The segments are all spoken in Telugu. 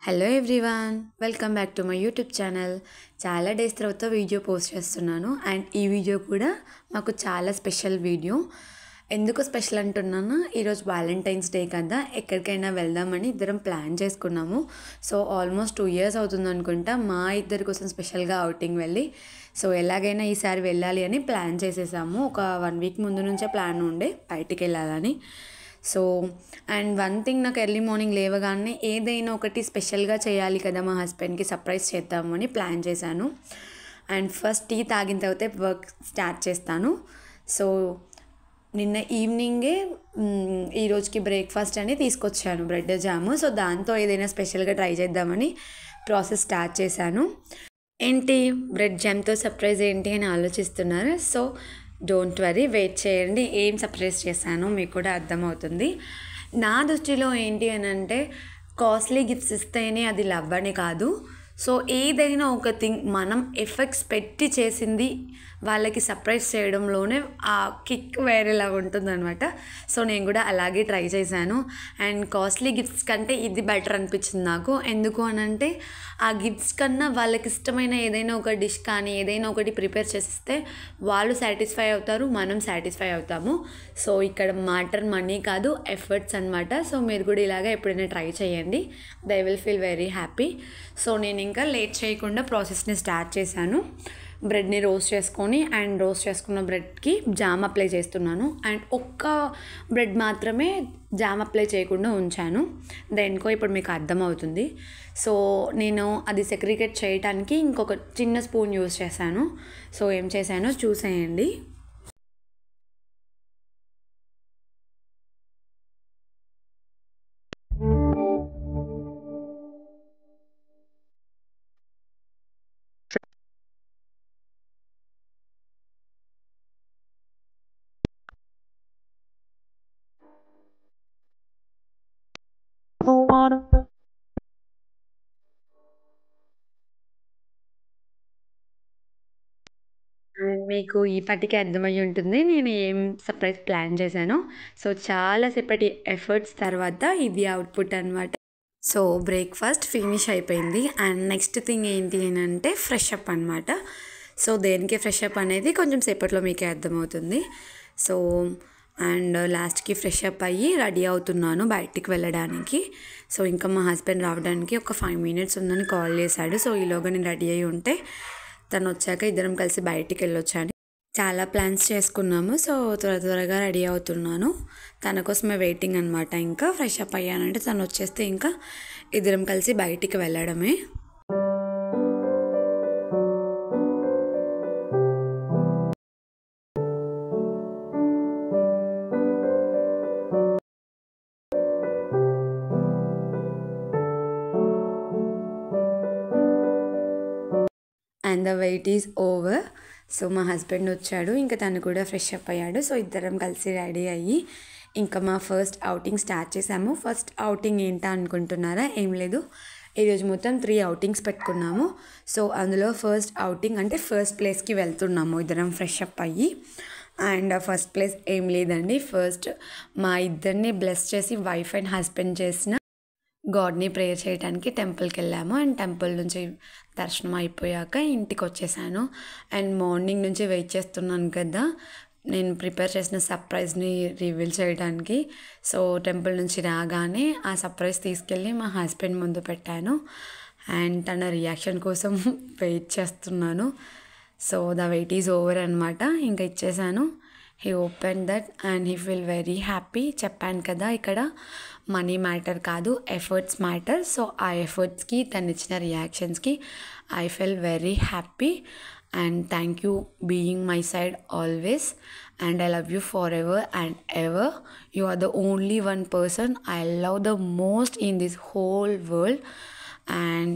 Hello everyone, welcome back to my YouTube channel. చాలా డేస్ తర్వాత వీడియో పోస్ట్ చేస్తున్నాను. అండ్ ఈ వీడియో కూడా మాకు చాలా స్పెషల్ వీడియో. ఎందుకు స్పెషల్ అంటున్నాను, ఈరోజు వ్యాలంటైన్స్ డే కదా, ఎక్కడికైనా వెళ్దామని ఇద్దరం ప్లాన్ చేసుకున్నాము. సో ఆల్మోస్ట్ 2 years అవుతుంది అనుకుంటా మా ఇద్దరి కోసం స్పెషల్గా అవుటింగ్ వెళ్ళి. సో ఎలాగైనా ఈసారి వెళ్ళాలి అని ప్లాన్ చేసేసాము. ఒక 1 week ముందు నుంచే ప్లాన్ ఉండే బయటికి వెళ్ళాలని. సో అండ్ వన్ థింగ్, నాకు ఎర్లీ మార్నింగ్ లేవగానే ఏదైనా ఒకటి స్పెషల్గా చేయాలి కదా, మా హస్బెండ్కి సర్ప్రైజ్ చేద్దాము అని ప్లాన్ చేశాను. అండ్ ఫస్ట్ టీ తాగిన తర్వాత వర్క్ స్టార్ట్ చేస్తాను. సో నిన్న ఈవినింగే ఈరోజుకి బ్రేక్ఫాస్ట్ అని తీసుకొచ్చాను, బ్రెడ్ జాము. సో దాంతో ఏదైనా స్పెషల్గా ట్రై చేద్దామని ప్రాసెస్ స్టార్ట్ చేశాను. ఏంటి బ్రెడ్ జామ్తో సర్ప్రైజ్ ఏంటి అని ఆలోచిస్తున్నారు? సో డోంట్ వరీ, వెయిట్ చేయండి, ఏం సర్ప్రైజ్ చేశానో మీకు కూడా అర్థమవుతుంది. నా దృష్టిలో ఏంటి అని అంటే, కాస్ట్లీ గిఫ్ట్స్ ఇస్తేనే అది లవ్ అని కాదు. సో ఏదైనా ఒక థింగ్ మనం ఎఫెక్ట్స్ పెట్టి చేసింది వాళ్ళకి సర్ప్రైజ్ చేయడంలోనే ఆ కిక్ వేరేలా ఉంటుందన్నమాట. సో నేను కూడా అలాగే ట్రై చేశాను. అండ్ కాస్ట్లీ గిఫ్ట్స్ కంటే ఇది బెటర్ అనిపించింది నాకు. ఎందుకు అని అంటే, ఆ గిఫ్ట్స్ కన్నా వాళ్ళకి ఇష్టమైన ఏదైనా ఒక డిష్ కానీ ఏదైనా ఒకటి ప్రిపేర్ చేసిస్తే వాళ్ళు సాటిస్ఫై అవుతారు, మనం సాటిస్ఫై అవుతాము. సో ఇక్కడ మ్యాటర్ మనీ కాదు, ఎఫర్ట్స్ అనమాట. సో మీరు కూడా ఇలాగ ఎప్పుడైనా ట్రై చేయండి, they will feel very happy. So నేను ఇంకా లేట్ చేయకుండా ప్రాసెస్ని స్టార్ట్ చేశాను. బ్రెడ్ని రోస్ట్ చేసుకొని, అండ్ రోస్ట్ చేసుకున్న బ్రెడ్కి జామ్ అప్లై చేస్తున్నాను. అండ్ ఒక్క బ్రెడ్ మాత్రమే జామ్ అప్లై చేయకుండా ఉంచాను. దేనికో ఇప్పుడు మీకు అర్థమవుతుంది. సో నేను అది సెగ్రిగేట్ చేయడానికి ఇంకొక చిన్న స్పూన్ యూజ్ చేశాను. సో ఏం చేశానో చూసేయండి. అండ్ మీకు ఈ పాటికి అర్థమయ్యి ఉంటుంది నేను ఏం సర్ప్రైజ్ ప్లాన్ చేశానో. సో చాలాసేపటి ఎఫర్ట్స్ తర్వాత ఇది అవుట్పుట్ అనమాట. సో బ్రేక్ఫాస్ట్ ఫినిష్ అయిపోయింది. అండ్ నెక్స్ట్ థింగ్ ఏంటి అని అంటే, ఫ్రెష్ అప్ అనమాట. సో దేనికి ఫ్రెష్ అప్ అనేది కొంచెం సేపట్లో మీకే అర్థమవుతుంది. సో అండ్ లాస్ట్కి ఫ్రెష్ అప్ అయ్యి రెడీ అవుతున్నాను బయటికి వెళ్ళడానికి. సో ఇంకా మా హస్బెండ్ రావడానికి ఒక 5 minutes ఉందని కాల్ చేశాడు. సో ఈలోగా నేను రెడీ అయ్యి ఉంటే తను వచ్చాక ఇద్దరం కలిసి బయటికి వెళ్ళొచ్చాను. చాలా ప్లాన్స్ చేసుకున్నాము. సో త్వరగా రెడీ అవుతున్నాను, తన కోసమే వెయిటింగ్ అనమాట. ఇంకా ఫ్రెష్ అప్ అయ్యానంటే తను వచ్చేస్తే ఇంకా ఇద్దరం కలిసి బయటికి వెళ్ళడమే. And the wait is over. So మా హస్బెండ్ వచ్చాడు, ఇంకా తను కూడా ఫ్రెష్ అప్ అయ్యాడు. సో ఇద్దరం కలిసి రెడీ అయ్యి ఇంకా మా ఫస్ట్ అవుటింగ్ స్టార్ట్ చేసాము. ఫస్ట్ అవుటింగ్ ఏంటా అనుకుంటున్నారా? ఏం లేదు, ఈరోజు మొత్తం 3 outings పెట్టుకున్నాము. సో అందులో ఫస్ట్ అవుటింగ్ అంటే ఫస్ట్ ప్లేస్కి వెళ్తున్నాము ఇద్దరం ఫ్రెష్ అప్ అయ్యి. అండ్ ఫస్ట్ ప్లేస్ ఏం లేదండి, ఫస్ట్ మా ఇద్దరిని బ్లెస్ చేసి వైఫ్ అండ్ హస్బెండ్ చేసిన గాడ్ని ప్రేయర్ చేయడానికి టెంపుల్కి వెళ్ళాము. అండ్ టెంపుల్ నుంచి దర్శనం అయిపోయాక ఇంటికి వచ్చేసాను. అండ్ మార్నింగ్ నుంచి వెయిట్ చేస్తున్నాను కదా, నేను ప్రిపేర్ చేసిన సర్ప్రైజ్ని రివీల్ చేయడానికి. సో టెంపుల్ నుంచి రాగానే ఆ సర్ప్రైజ్ తీసుకెళ్ళి మా హస్బెండ్ ముందు పెట్టాను. అండ్ తన రియాక్షన్ కోసం వెయిట్ చేస్తున్నాను. So the wait is over అనమాట. ఇంకా ఇచ్చేసాను. He open that and he feel very happy. చెప్పాను కదా, ఇక్కడ మనీ మ్యాటర్ కాదు, ఎఫర్ట్స్ మ్యాటర్. సో ఆ ఎఫర్ట్స్కి తను ఇచ్చిన రియాక్షన్స్కి I feel very happy. And thank you being my side always. And I love you for ever and ever. You are the only one person I love the most in this whole world. And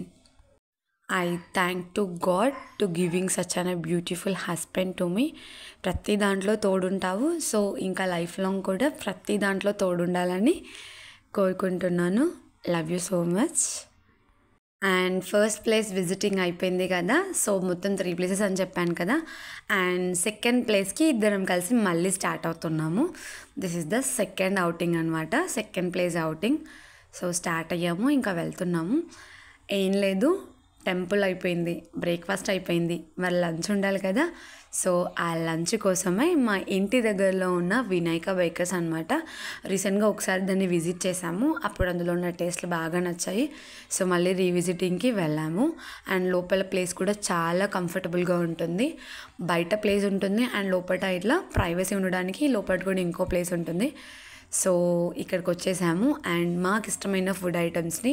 I thank to God to giving such a beautiful husband to me. ప్రతి దాంట్లో తోడుంటావు. సో ఇంకా లైఫ్ లాంగ్ కూడా ప్రతి దాంట్లో తోడుండాలని కోరుకుంటున్నాను. Love you so much. And first place visiting అయిపోయింది కదా, సో మొత్తం 3 places అని చెప్పాను కదా. అండ్ సెకండ్ ప్లేస్కి ఇద్దరం కలిసి మళ్ళీ స్టార్ట్ అవుతున్నాము. This is the second outing అనమాట, second place outing. So start అయ్యాము, ఇంకా వెళ్తున్నాము. ఏం లేదు, టెంపుల్ అయిపోయింది, బ్రేక్ఫాస్ట్ అయిపోయింది, మరి లంచ్ ఉండాలి కదా. సో ఆ లంచ్ కోసమే మా ఇంటి దగ్గరలో ఉన్న వినాయక బేకర్స్ అనమాట. రీసెంట్గా ఒకసారి దాన్ని విజిట్ చేసాము, అప్పుడు అందులో ఉన్న టేస్ట్లు బాగా నచ్చాయి. సో మళ్ళీ రీవిజిటింగ్కి వెళ్ళాము. అండ్ లోపల ప్లేస్ కూడా చాలా కంఫర్టబుల్గా ఉంటుంది. బయట ప్లేస్ ఉంటుంది అండ్ లోపల ఇట్లా ప్రైవసీ ఉండడానికి లోపల కూడా ఇంకో ప్లేస్ ఉంటుంది. సో ఇక్కడికి వచ్చేసాము అండ్ మాకు ఇష్టమైన ఫుడ్ ఐటమ్స్ని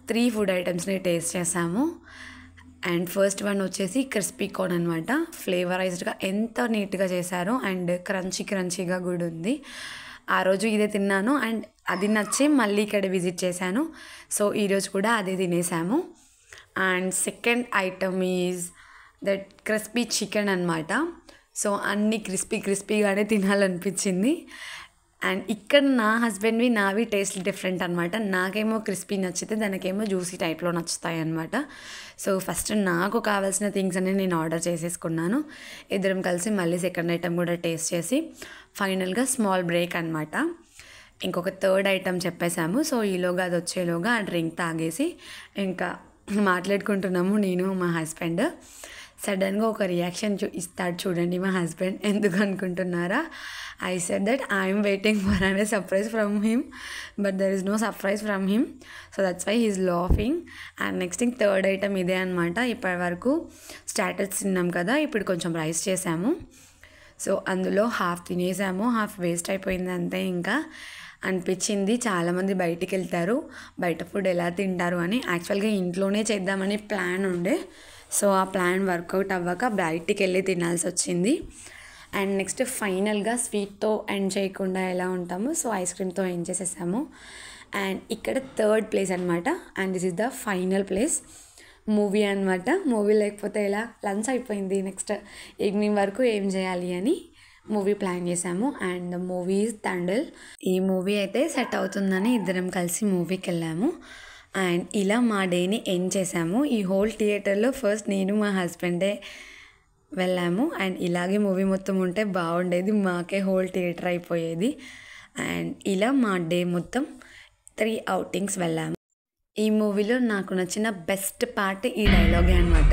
3 ఫుడ్ ఐటమ్స్ని టేస్ట్ చేసాము. అండ్ ఫస్ట్ వన్ వచ్చేసి క్రిస్పీ కార్న్ అనమాట. ఫ్లేవరైజ్డ్గా ఎంత నీట్గా చేశారో అండ్ క్రంచీగా కూడా ఉంది. ఆ రోజు ఇదే తిన్నాను అండ్ అది నచ్చి మళ్ళీ ఇక్కడ విజిట్ చేశాను. సో ఈరోజు కూడా అదే తినేసాము. And second item is that crispy chicken అనమాట. సో అన్నీ క్రిస్పీగానే తినాలనిపించింది. అండ్ ఇక్కడ నా హస్బెండ్వి నావి టేస్ట్ డిఫరెంట్ అనమాట. నాకేమో క్రిస్పీ నచ్చితే దానికేమో జ్యూసీ టైప్లో నచ్చుతాయి అనమాట. సో ఫస్ట్ నాకు కావాల్సిన థింగ్స్ అన్నీ నేను ఆర్డర్ చేసేసుకున్నాను. ఇద్దరం కలిసి మళ్ళీ సెకండ్ ఐటమ్ కూడా టేస్ట్ చేసి ఫైనల్గా స్మాల్ బ్రేక్ అనమాట. ఇంకొక థర్డ్ ఐటమ్ చెప్పేసాము. సో ఈలోగా అది వచ్చేలోగా ఆ డ్రింక్ తాగేసి ఇంకా మాట్లాడుకుంటున్నాము నేను మా హస్బెండ్. సడన్గా ఒక రియాక్షన్ ఇస్తాడు చూడండి మా హస్బెండ్. ఎందుకు అనుకుంటున్నారా? I said that I am waiting for a surprise from him, but there is no surprise from him. So that's why he is laughing. And next thing, third item ఇదే అనమాట. ఇప్పటి వరకు స్టార్టర్స్ తిన్నాం కదా, ఇప్పుడు కొంచెం రైస్ చేసాము. సో అందులో హాఫ్ తినేసాము, హాఫ్ వేస్ట్ అయిపోయింది అంతే. ఇంకా అనిపించింది చాలామంది బయటికి వెళ్తారు, బయట ఫుడ్ ఎలా తింటారు అని. యాక్చువల్గా ఇంట్లోనే చేద్దామని ప్లాన్ ఉండే. సో ఆ ప్లాన్ వర్కౌట్ అవ్వక బయటికి వెళ్ళి తినాల్సి వచ్చింది. అండ్ నెక్స్ట్ ఫైనల్గా స్వీట్తో ఎండ్ చేయకుండా ఎలా ఉంటాము, సో ఐస్ క్రీమ్తో ఎండ్ చేసేసాము. అండ్ ఇక్కడ థర్డ్ ప్లేస్ అనమాట. And this is the final place, movie అనమాట. మూవీ లేకపోతే ఎలా, లంచ్ అయిపోయింది, నెక్స్ట్ ఈవినింగ్ వరకు ఏం చేయాలి అని మూవీ ప్లాన్ చేసాము. And movie is Thandel. ఈ మూవీ అయితే సెట్ అవుతుందని ఇద్దరం కలిసి మూవీకి వెళ్ళాము. అండ్ ఇలా మా డేని ఎండ్ చేసాము. ఈ హోల్ థియేటర్లో ఫస్ట్ నేను మా హస్బెండే వెళ్ళాము. అండ్ ఇలాగే మూవీ మొత్తం ఉంటే బాగుండేది, మాకే హోల్ థియేటర్ అయిపోయేది. అండ్ ఇలా మా డే మొత్తం 3 అవుటింగ్స్ వెళ్ళాము. ఈ మూవీలో నాకు నచ్చిన బెస్ట్ పార్ట్ ఈ డైలాగే అనమాట.